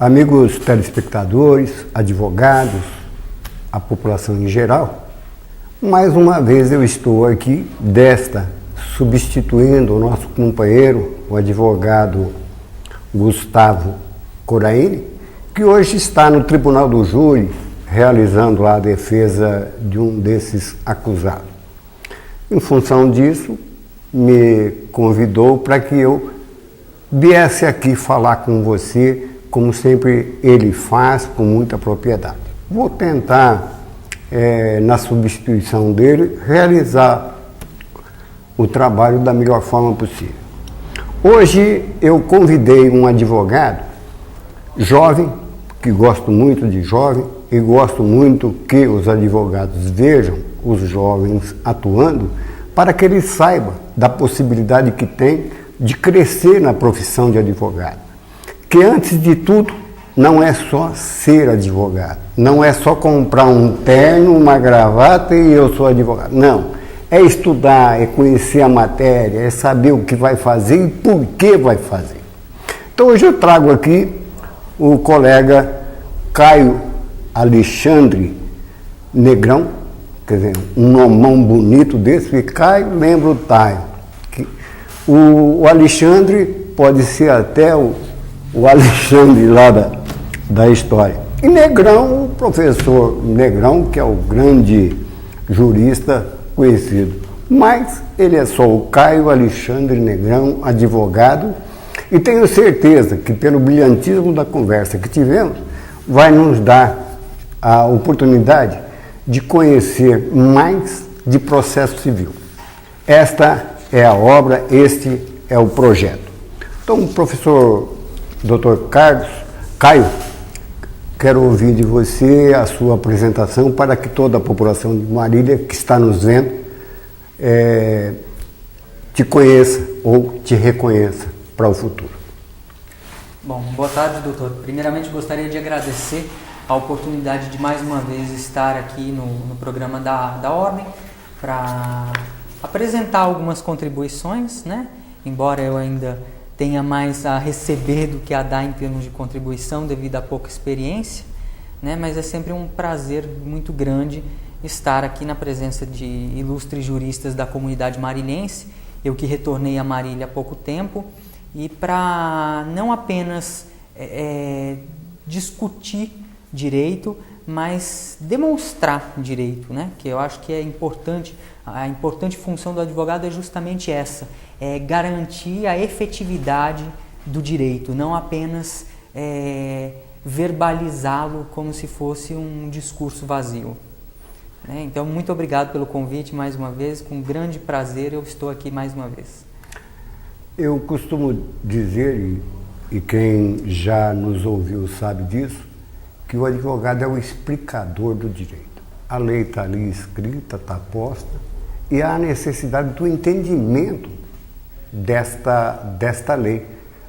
Amigos telespectadores, advogados, a população em geral, mais uma vez eu estou aqui, substituindo o nosso companheiro, o advogado Gustavo Coraine, que hoje está no Tribunal do Júri, realizando lá a defesa de um desses acusados. Em função disso, me convidou para que eu viesse aqui falar com você, como sempre ele faz, com muita propriedade. Vou tentar, na substituição dele, realizar o trabalho da melhor forma possível. Hoje eu convidei um advogado jovem, que gosto muito de jovem, e gosto muito que os advogados vejam os jovens atuando, para que eles saibam da possibilidade que tem de crescer na profissão de advogado. Que antes de tudo, não é só ser advogado, não é só comprar um terno, uma gravata e eu sou advogado. Não, é estudar, é conhecer a matéria, é saber o que vai fazer e por que vai fazer. Então hoje eu trago aqui o colega Caio Alexandre Negrão, quer dizer, um nomão bonito desse, e Caio lembra o Taio. O Alexandre pode ser até o Alexandre lá da história. E Negrão, o professor Negrão, que é o grande jurista conhecido. Mas ele é só o Caio Alexandre Negrão, advogado, e tenho certeza que pelo brilhantismo da conversa que tivemos, vai nos dar a oportunidade de conhecer mais de processo civil. Esta é a obra, este é o projeto. Então, professor Dr. Caio, quero ouvir de você a sua apresentação para que toda a população de Marília que está nos vendo te conheça ou te reconheça para o futuro. Bom, boa tarde, doutor. Primeiramente, gostaria de agradecer a oportunidade de mais uma vez estar aqui no programa da Ordem para apresentar algumas contribuições, né? Embora eu ainda tenha mais a receber do que a dar em termos de contribuição devido à pouca experiência, né? Mas é sempre um prazer muito grande estar aqui na presença de ilustres juristas da comunidade marilhense, eu que retornei a Marília há pouco tempo, e para não apenas discutir direito, mas demonstrar direito, né? Que eu acho que é importante. A importante função do advogado é justamente essa, é garantir a efetividade do direito, não apenas verbalizá-lo como se fosse um discurso vazio. Né? Então, muito obrigado pelo convite mais uma vez, com grande prazer eu estou aqui mais uma vez. Eu costumo dizer, e quem já nos ouviu sabe disso, que o advogado é o explicador do direito. A lei está ali escrita, está posta, e há a necessidade do entendimento desta lei.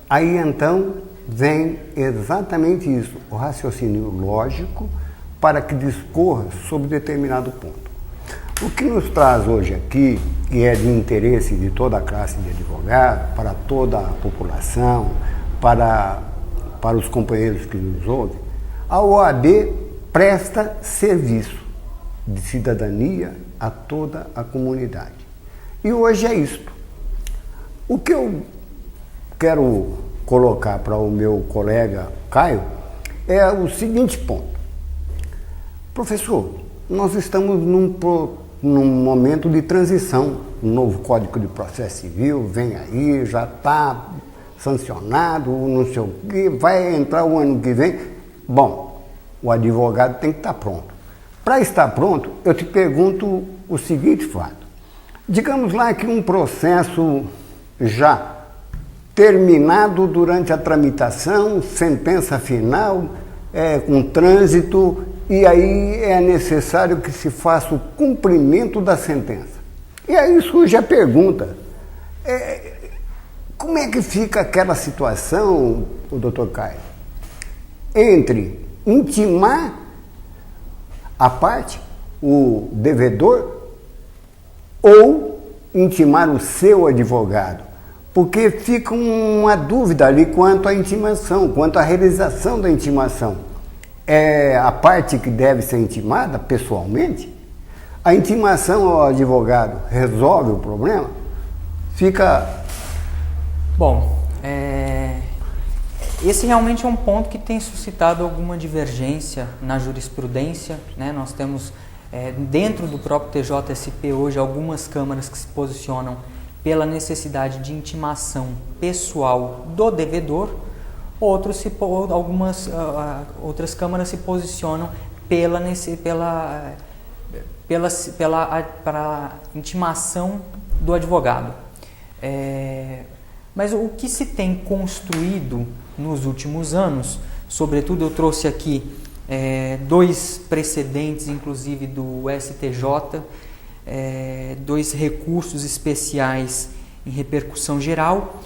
Aí então vem exatamente isso, o raciocínio lógico para que discorra sobre determinado ponto. O que nos traz hoje aqui, e é de interesse de toda a classe de advogados, para toda a população, para os companheiros que nos ouvem, a OAB presta serviço de cidadania a toda a comunidade. E hoje é isto. O que eu quero colocar para o meu colega Caio é o seguinte ponto. Professor, nós estamos num momento de transição. O novo Código de Processo Civil vem aí, já está sancionado, não sei o que, vai entrar o ano que vem. Bom, o advogado tem que estar pronto. Para estar pronto, eu te pergunto o seguinte fato. Digamos lá que um processo já terminado durante a tramitação, sentença final, com trânsito, e aí é necessário que se faça o cumprimento da sentença. E aí surge a pergunta, como é que fica aquela situação, o doutor Caio, entre intimar a parte, o devedor, ou intimar o seu advogado? Porque fica uma dúvida ali quanto à intimação, quanto à realização da intimação. É a parte que deve ser intimada pessoalmente? A intimação ao advogado resolve o problema? Fica... Bom, esse realmente é um ponto que tem suscitado alguma divergência na jurisprudência, né? Nós temos, dentro do próprio TJSP hoje, algumas câmaras que se posicionam pela necessidade de intimação pessoal do devedor, outras câmaras se posicionam pela intimação do advogado. Mas o que se tem construído nos últimos anos, sobretudo eu trouxe aqui 2 precedentes, inclusive do STJ, 2 recursos especiais em repercussão geral,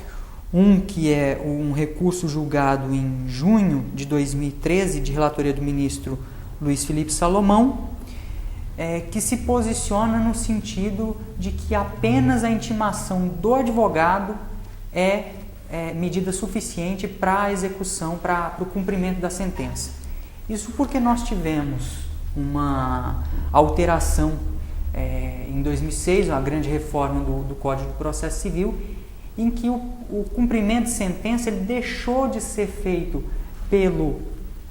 um que é um recurso julgado em junho de 2013, de relatoria do ministro Luiz Felipe Salomão, que se posiciona no sentido de que apenas a intimação do advogado é medida suficiente para a execução, para o cumprimento da sentença. Isso porque nós tivemos uma alteração em 2006, a grande reforma do Código de Processo Civil, em que o cumprimento de sentença ele deixou de ser feito pelo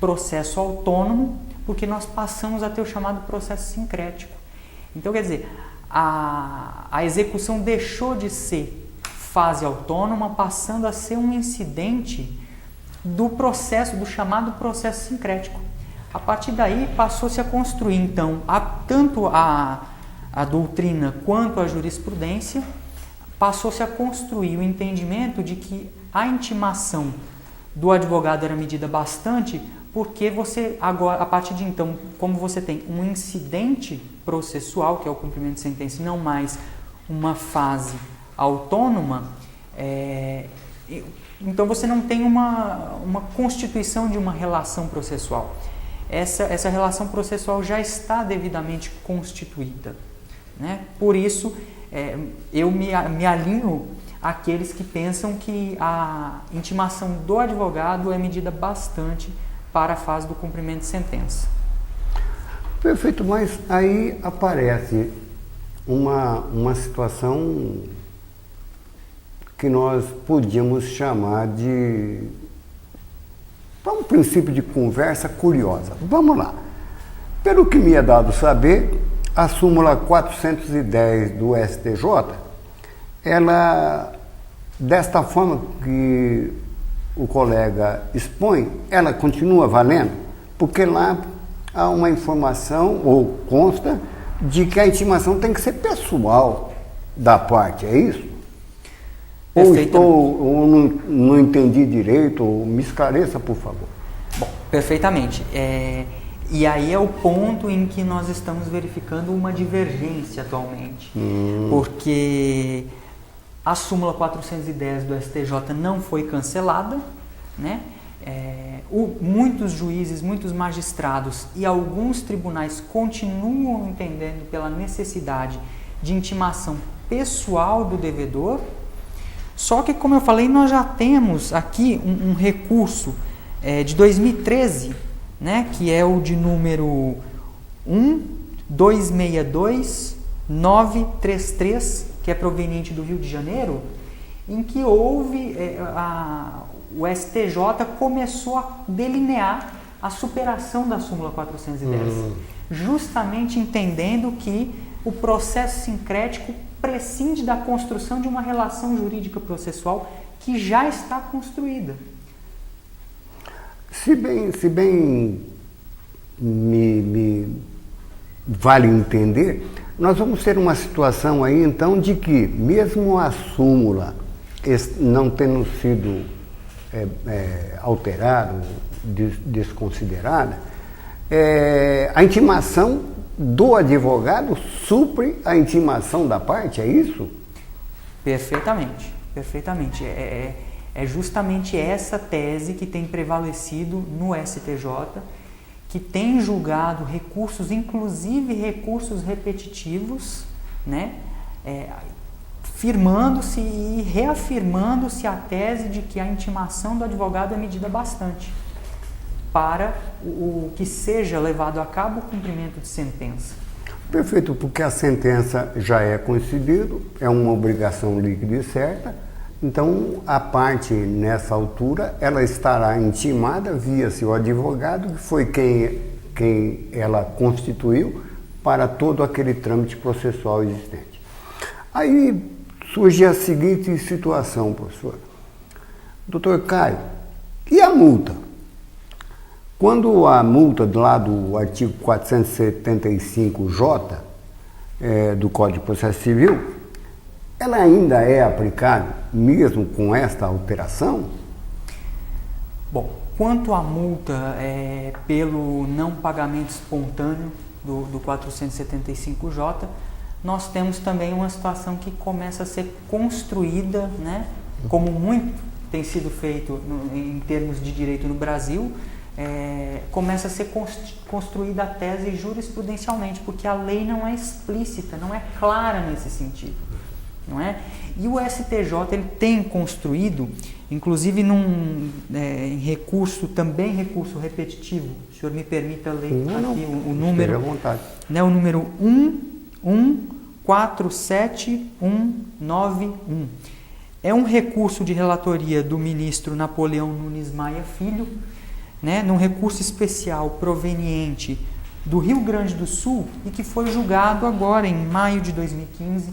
processo autônomo, porque nós passamos a ter o chamado processo sincrético. Então, quer dizer, a execução deixou de ser fase autônoma, passando a ser um incidente do processo, do chamado processo sincrético. A partir daí, passou-se a construir, então, tanto a doutrina quanto a jurisprudência, passou-se a construir o entendimento de que a intimação do advogado era medida bastante, porque você agora, a partir de então, como você tem um incidente processual, que é o cumprimento de sentença, e não mais uma fase autônoma, então você não tem uma constituição de uma relação processual. Essa relação processual já está devidamente constituída, né? Por isso, eu me alinho àqueles que pensam que a intimação do advogado é medida bastante para a fase do cumprimento de sentença. Perfeito, mas aí aparece uma situação que nós podíamos chamar de um princípio de conversa curiosa. Vamos lá. Pelo que me é dado saber, a súmula 410 do STJ, ela, desta forma que o colega expõe, ela continua valendo, porque lá há uma informação, ou consta, de que a intimação tem que ser pessoal da parte, é isso? Ou não entendi direito, ou me esclareça, por favor. Bom, perfeitamente. E aí é o ponto em que nós estamos verificando uma divergência atualmente, porque a súmula 410 do STJ não foi cancelada, né? Muitos juízes, muitos magistrados e alguns tribunais continuam entendendo pela necessidade de intimação pessoal do devedor. Só que, como eu falei, nós já temos aqui um recurso de 2013, né, que é o de número 1262933, que é proveniente do Rio de Janeiro, em que houve, o STJ começou a delinear a superação da súmula 410, justamente entendendo que o processo sincrético prescinde da construção de uma relação jurídica processual que já está construída. Se bem me vale entender, nós vamos ter uma situação aí, então, de que, mesmo a súmula não tendo sido alterada, desconsiderada, a intimação do advogado supre a intimação da parte, é isso? Perfeitamente, perfeitamente. É justamente essa tese que tem prevalecido no STJ, que tem julgado recursos, inclusive recursos repetitivos, né? firmando-se e reafirmando-se a tese de que a intimação do advogado é medida bastante para o que seja levado a cabo o cumprimento de sentença. Perfeito, porque a sentença já é concedida, é uma obrigação líquida e certa, então a parte nessa altura ela estará intimada via seu advogado, que foi quem ela constituiu para todo aquele trâmite processual existente. Aí surge a seguinte situação, professor. Doutor Caio, e a multa? Quando a multa lá do artigo 475J do Código de Processo Civil, ela ainda é aplicável, mesmo com esta alteração? Bom, quanto à multa pelo não pagamento espontâneo do 475J, nós temos também uma situação que começa a ser construída, né, como muito tem sido feito em termos de direito no Brasil, começa a ser construída a tese jurisprudencialmente, porque a lei não é explícita, não é clara nesse sentido, não é? E o STJ ele tem construído, inclusive em recurso, também recurso repetitivo, o senhor me permita ler aqui o número, à vontade. Né, o número 1147191. É um recurso de relatoria do ministro Napoleão Nunes Maia Filho, né, num recurso especial proveniente do Rio Grande do Sul e que foi julgado agora em maio de 2015,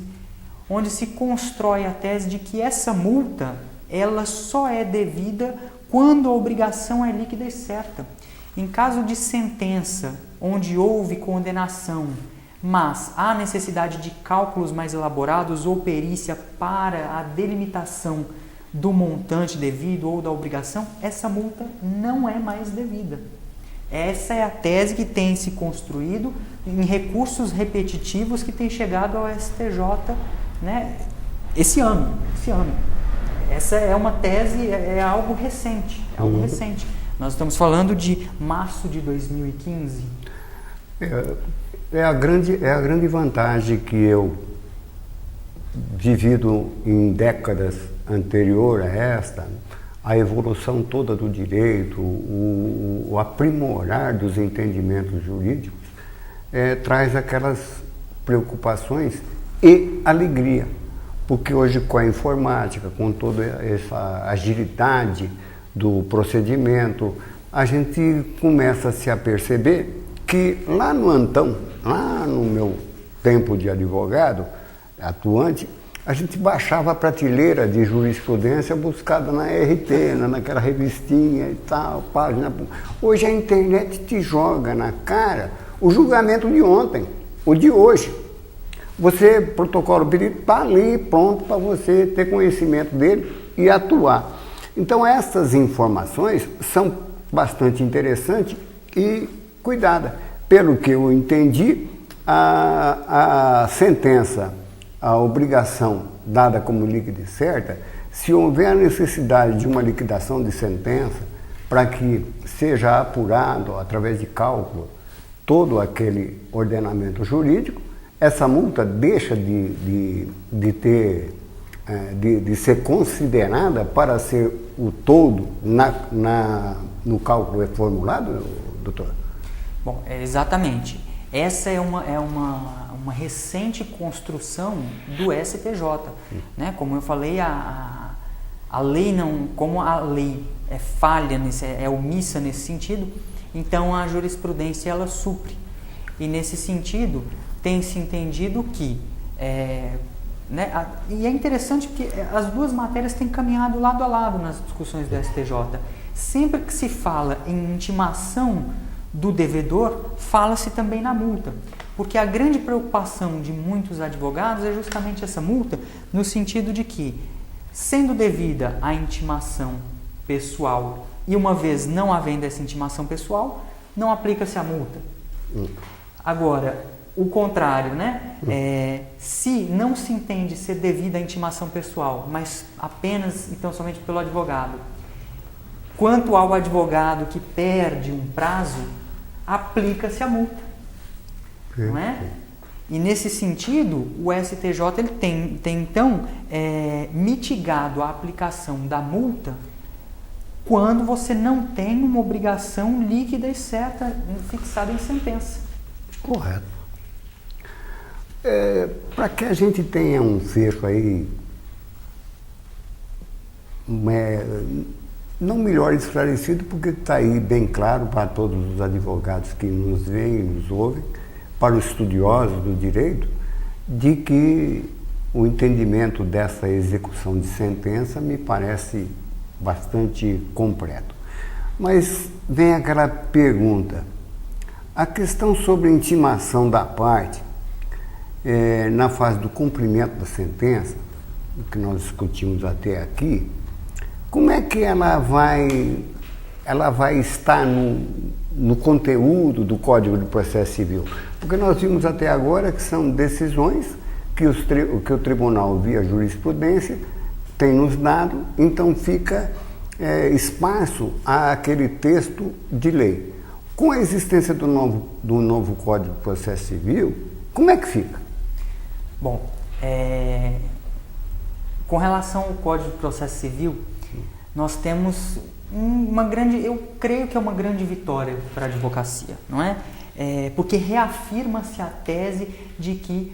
onde se constrói a tese de que essa multa ela só é devida quando a obrigação é líquida e certa. Em caso de sentença onde houve condenação, mas há necessidade de cálculos mais elaborados ou perícia para a delimitação do montante devido ou da obrigação, essa multa não é mais devida. Essa é a tese que tem se construído em recursos repetitivos que tem chegado ao STJ, né, esse ano. Essa é uma tese, é algo recente, recente. Nós estamos falando de março de 2015. É a grande vantagem que eu, vivido em décadas anterior a esta, a evolução toda do direito, o aprimorar dos entendimentos jurídicos, traz aquelas preocupações e alegria, porque hoje com a informática, com toda essa agilidade do procedimento, a gente começa a se aperceber que lá no Antão, lá no meu tempo de advogado atuante, a gente baixava a prateleira de jurisprudência buscada na RT, naquela revistinha e tal, página. Hoje a internet te joga na cara o julgamento de ontem, o de hoje. Você, protocolo perito, está ali pronto para você ter conhecimento dele e atuar. Então essas informações são bastante interessantes e cuidada. Pelo que eu entendi, a sentença, a obrigação dada como líquida e certa, se houver a necessidade de uma liquidação de sentença para que seja apurado, através de cálculo, todo aquele ordenamento jurídico, essa multa deixa de ser considerada para ser o todo no cálculo formulado, doutor? Bom, exatamente. Essa é uma recente construção do STJ. Né? Como eu falei, a lei não, como a lei é falha, é omissa nesse sentido, então a jurisprudência ela supre. E nesse sentido, tem se entendido que, e é interessante porque as duas matérias têm caminhado lado a lado nas discussões do STJ. Sempre que se fala em intimação do devedor, fala-se também na multa. Porque a grande preocupação de muitos advogados é justamente essa multa, no sentido de que, sendo devida a intimação pessoal e uma vez não havendo essa intimação pessoal, não aplica-se a multa. Agora, o contrário, né? Se não se entende ser devida a intimação pessoal, mas apenas, então, somente pelo advogado, quanto ao advogado que perde um prazo, aplica-se a multa, não é? E nesse sentido, o STJ ele tem então mitigado a aplicação da multa quando você não tem uma obrigação líquida e certa fixada em sentença. Correto. Para que a gente tenha um fecho aí não melhor esclarecido, porque está aí bem claro para todos os advogados que nos veem e nos ouvem, para os estudiosos do direito, de que o entendimento dessa execução de sentença me parece bastante completo. Mas vem aquela pergunta, a questão sobre a intimação da parte na fase do cumprimento da sentença, que nós discutimos até aqui, como é que ela vai estar no conteúdo do Código de Processo Civil? Porque nós vimos até agora que são decisões que o tribunal, via jurisprudência, tem nos dado, então fica espaço àquele texto de lei. Com a existência do novo Código de Processo Civil, como é que fica? Bom, com relação ao Código de Processo Civil, nós temos eu creio que é uma grande vitória para a advocacia, não é? Porque reafirma-se a tese de que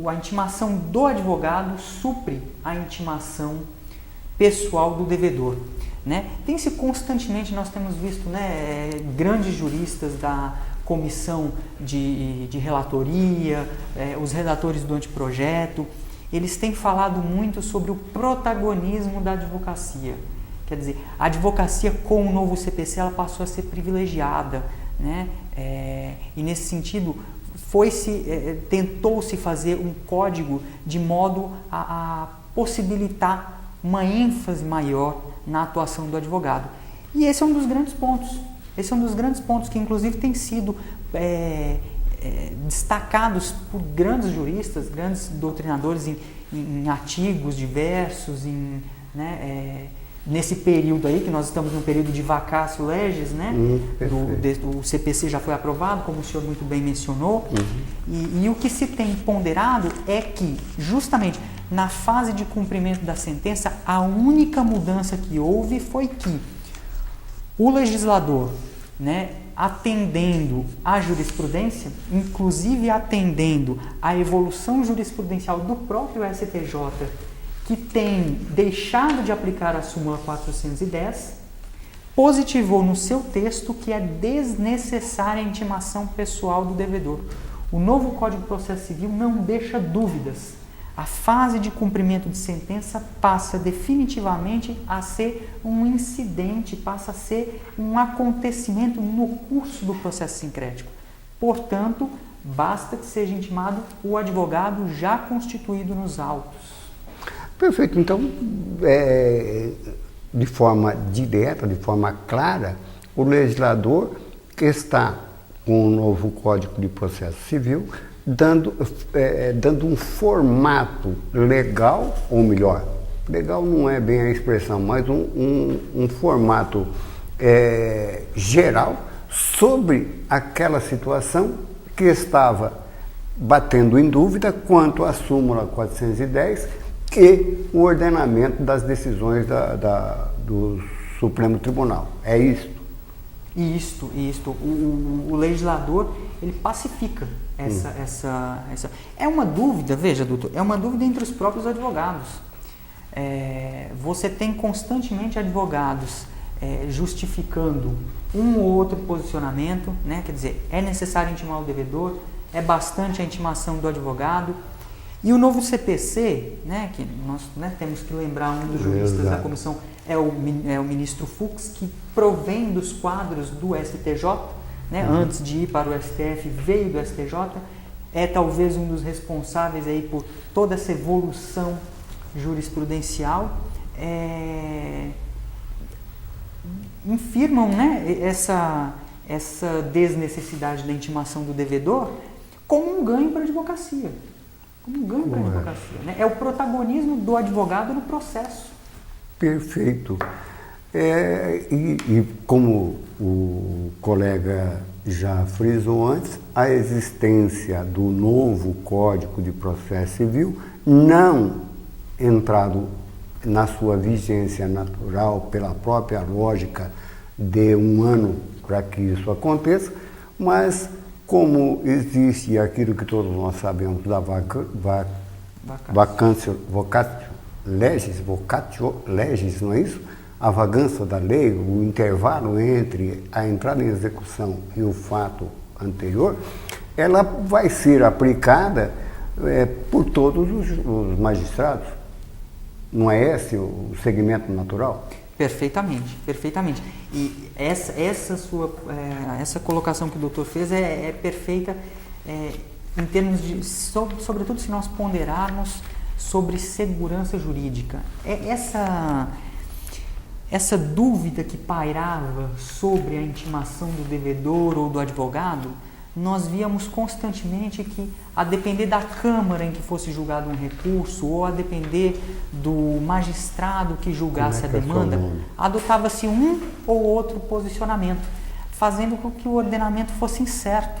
a intimação do advogado supre a intimação pessoal do devedor, né? Tem-se constantemente, nós temos visto, né, grandes juristas da comissão de relatoria, os redatores do anteprojeto, eles têm falado muito sobre o protagonismo da advocacia. Quer dizer, a advocacia com o novo CPC ela passou a ser privilegiada, né? E nesse sentido tentou-se fazer um código de modo a possibilitar uma ênfase maior na atuação do advogado. E esse é um dos grandes pontos. Esse é um dos grandes pontos que inclusive tem sido destacados por grandes juristas, grandes doutrinadores em artigos diversos, nesse período aí, que nós estamos num período de vacatio legis, né? O CPC já foi aprovado, como o senhor muito bem mencionou, e o que se tem ponderado é que, justamente na fase de cumprimento da sentença, a única mudança que houve foi que o legislador, né, atendendo à jurisprudência, inclusive atendendo à evolução jurisprudencial do próprio STJ, que tem deixado de aplicar a súmula 410, positivou no seu texto que é desnecessária a intimação pessoal do devedor. O novo Código de Processo Civil não deixa dúvidas. A fase de cumprimento de sentença passa definitivamente a ser um incidente, passa a ser um acontecimento no curso do processo sincrético. Portanto, basta que seja intimado o advogado já constituído nos autos. Perfeito. Então, de forma direta, de forma clara, o legislador que está com o novo Código de Processo Civil dando um formato legal, ou melhor, legal não é bem a expressão, mas um formato geral sobre aquela situação que estava batendo em dúvida quanto à súmula 410 e o ordenamento das decisões do Supremo Tribunal. É isto? Isto. O legislador, ele pacifica essa... É uma dúvida, veja, doutor, é uma dúvida entre os próprios advogados. Você tem constantemente advogados justificando um ou outro posicionamento, né? Quer dizer, é necessário intimar o devedor, é bastante a intimação do advogado. E o novo CPC, né, que nós temos que lembrar, um dos juristas da comissão é o ministro Fux, que provém dos quadros do STJ, né, antes de ir para o STF, veio do STJ, é talvez um dos responsáveis aí por toda essa evolução jurisprudencial, infirmam, né, essa desnecessidade da intimação do devedor como um ganho para a advocacia. Como um ganho para a advocacia, né? É o protagonismo do advogado no processo. Perfeito. E como o colega já frisou antes, a existência do novo Código de Processo Civil, não entrado na sua vigência natural pela própria lógica de um ano para que isso aconteça, mas como existe aquilo que todos nós sabemos da vacatio legis, não é isso? A vagância da lei, o intervalo entre a entrada em execução e o fato anterior, ela vai ser aplicada por todos os magistrados. Não é esse o segmento natural? Perfeitamente, perfeitamente. E essa colocação que o doutor fez é perfeita em termos de, sobretudo se nós ponderarmos sobre segurança jurídica. Essa dúvida que pairava sobre a intimação do devedor ou do advogado, nós víamos constantemente que, a depender da Câmara em que fosse julgado um recurso, ou a depender do magistrado que julgasse a demanda, adotava-se um ou outro posicionamento, fazendo com que o ordenamento fosse incerto.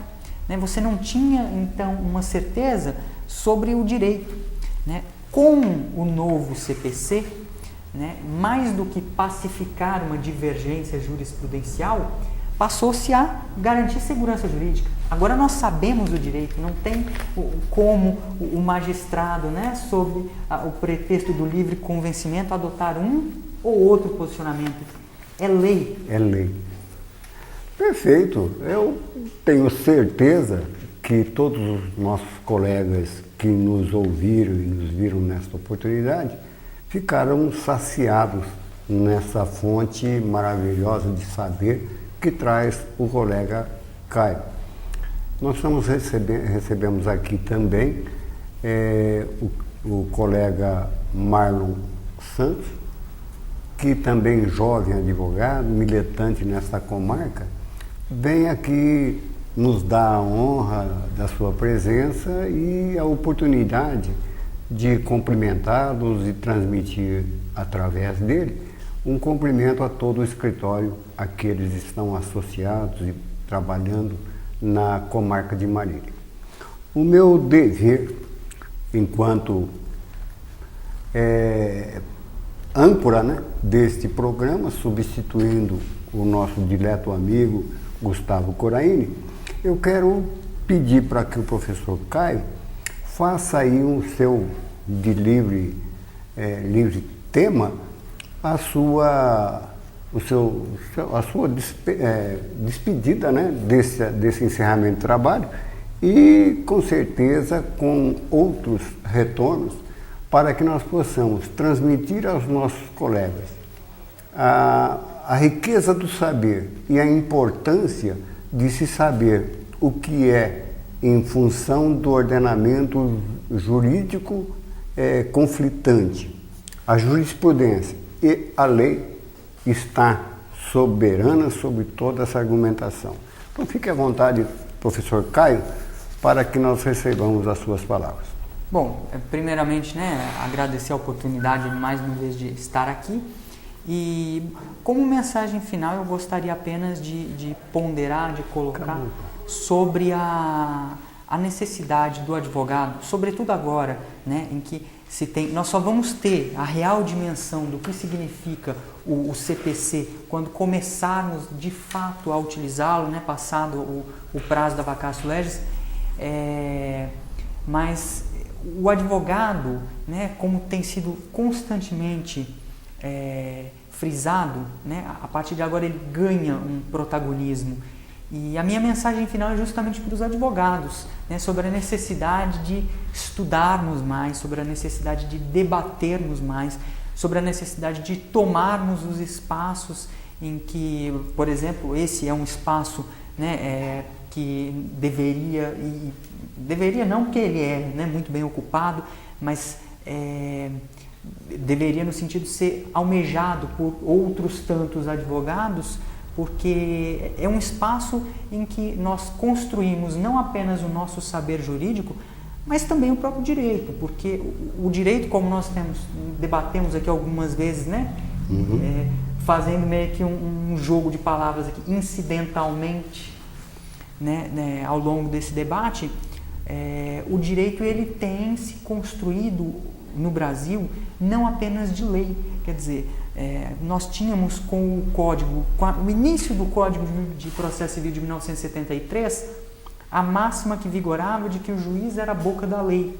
Você não tinha, então, uma certeza sobre o direito. Com o novo CPC, mais do que pacificar uma divergência jurisprudencial, passou-se a garantir segurança jurídica. Agora nós sabemos o direito, não tem como o magistrado, sob o pretexto do livre convencimento, adotar um ou outro posicionamento. É lei. É lei. Perfeito. Eu tenho certeza que todos os nossos colegas que nos ouviram e nos viram nesta oportunidade ficaram saciados nessa fonte maravilhosa de saber que traz o colega Caio. Nós recebemos aqui também o colega Marlon Santos, que também jovem advogado, militante nessa comarca, vem aqui nos dar a honra da sua presença e a oportunidade de cumprimentá-los e transmitir através dele um cumprimento a todo o escritório a que eles estão associados e trabalhando na comarca de Marília. O meu dever, enquanto âncora deste programa, substituindo o nosso dileto amigo Gustavo Coraini, eu quero pedir para que o professor Caio faça aí um seu de livre tema a sua despedida desse encerramento de trabalho e, com certeza, com outros retornos para que nós possamos transmitir aos nossos colegas a riqueza do saber e a importância de se saber o que é em função do ordenamento jurídico conflitante. A jurisprudência e a lei está soberana sobre toda essa argumentação. Então fique à vontade, professor Caio, para que nós recebamos as suas palavras. Bom, primeiramente, agradecer a oportunidade mais uma vez de estar aqui e como mensagem final eu gostaria apenas de ponderar, de colocar sobre a necessidade do advogado, sobretudo agora, em que nós só vamos ter a real dimensão do que significa o CPC quando começarmos de fato a utilizá-lo, passado o prazo da vacatio legis, mas o advogado, como tem sido constantemente frisado, a partir de agora ele ganha um protagonismo. E a minha mensagem final é justamente para os advogados, sobre a necessidade de estudarmos mais, sobre a necessidade de debatermos mais, sobre a necessidade de tomarmos os espaços em que, por exemplo, esse é um espaço que deveria não que ele é muito bem ocupado, mas deveria no sentido de ser almejado por outros tantos advogados, porque é um espaço em que nós construímos não apenas o nosso saber jurídico, mas também o próprio direito, porque o direito, como nós debatemos aqui algumas vezes, fazendo meio que um jogo de palavras aqui, incidentalmente, ao longo desse debate, o direito ele tem se construído no Brasil não apenas de lei, quer dizer, nós tínhamos com o Código, com o início do Código de Processo Civil de 1973, a máxima que vigorava de que o juiz era a boca da lei.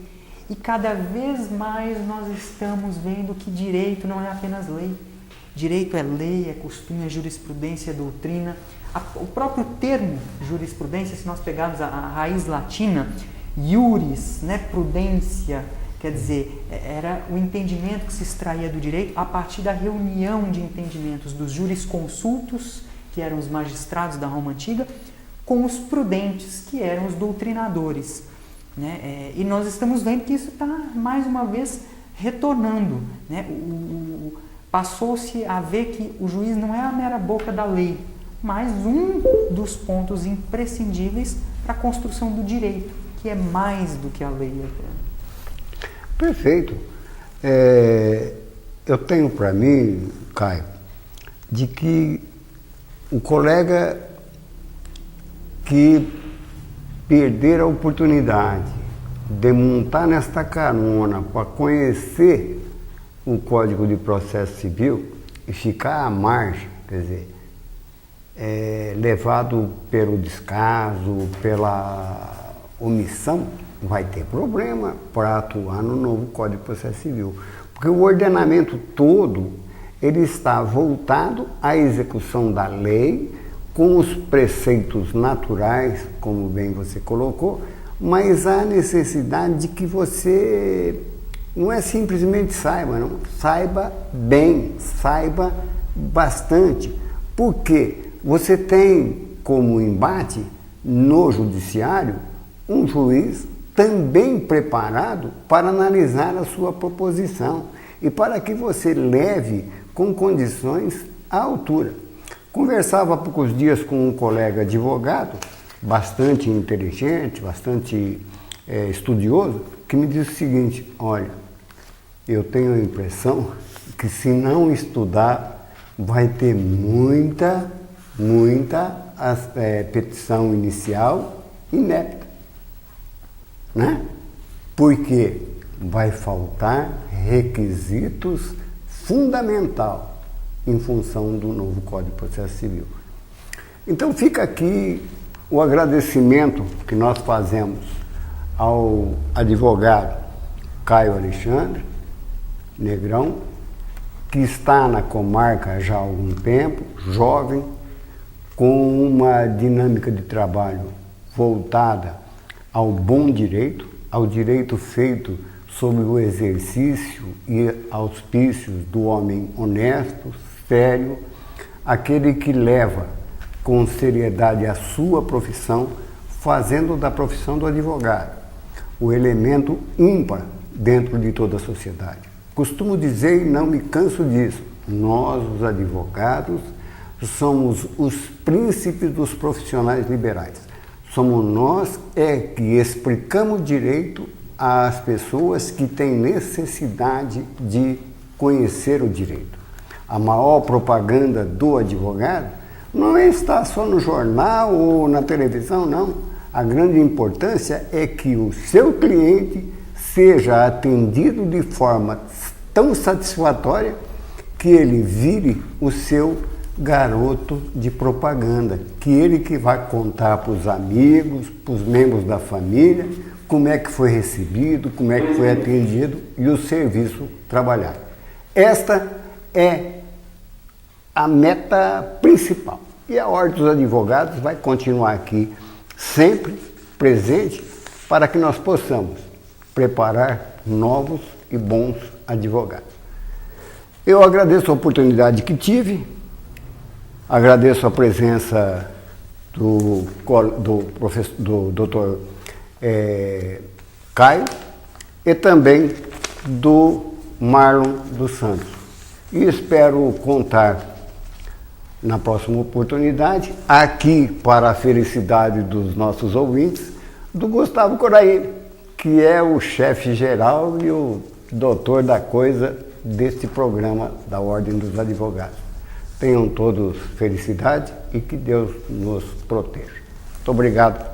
E cada vez mais nós estamos vendo que direito não é apenas lei. Direito é lei, é costume, é jurisprudência, é doutrina. O próprio termo jurisprudência, se nós pegarmos a raiz latina, iuris, prudência, quer dizer, era o entendimento que se extraía do direito a partir da reunião de entendimentos dos jurisconsultos, que eram os magistrados da Roma Antiga, com os prudentes, que eram os doutrinadores. E nós estamos vendo que isso está, mais uma vez, retornando. Passou-se a ver que o juiz não é a mera boca da lei, mas um dos pontos imprescindíveis para a construção do direito, que é mais do que a lei. Perfeito. Eu tenho para mim, Caio, de que o colega que perder a oportunidade de montar nesta carona para conhecer o Código de Processo Civil e ficar à margem, quer dizer, levado pelo descaso, pela omissão, vai ter problema para atuar no novo Código de Processo Civil. Porque o ordenamento todo, ele está voltado à execução da lei, com os preceitos naturais, como bem você colocou, mas há necessidade de que você não é simplesmente saiba, não, saiba bem, saiba bastante, porque você tem como embate no judiciário um juiz também preparado para analisar a sua proposição e para que você leve com condições à altura. Conversava há poucos dias com um colega advogado, bastante inteligente, bastante estudioso, que me disse o seguinte: olha, eu tenho a impressão que se não estudar, vai ter muita petição inicial inepta, Porque vai faltar requisitos fundamentais em função do novo Código de Processo Civil. Então fica aqui o agradecimento que nós fazemos ao advogado Caio Alexandre Negrão, que está na comarca já há algum tempo, jovem, com uma dinâmica de trabalho voltada ao bom direito, ao direito feito sob o exercício e auspícios do homem honesto, sério, aquele que leva com seriedade a sua profissão, fazendo da profissão do advogado o elemento ímpar dentro de toda a sociedade. Costumo dizer, e não me canso disso, nós, os advogados, somos os príncipes dos profissionais liberais. Somos nós que explicamos direito às pessoas que têm necessidade de conhecer o direito. A maior propaganda do advogado não está só no jornal ou na televisão, não. A grande importância é que o seu cliente seja atendido de forma tão satisfatória que ele vire o seu garoto de propaganda, que ele que vai contar para os amigos, para os membros da família, como é que foi recebido, como é que foi atendido e o serviço trabalhado. Esta é a meta principal. E a Ordem dos Advogados vai continuar aqui sempre presente para que nós possamos preparar novos e bons advogados. Eu agradeço a oportunidade que tive, agradeço a presença do Dr. Caio e também do Marlon dos Santos. E espero contar na próxima oportunidade, aqui para a felicidade dos nossos ouvintes, do Gustavo Coraine, que é o chefe geral e o doutor da coisa deste programa da Ordem dos Advogados. Tenham todos felicidade e que Deus nos proteja. Muito obrigado.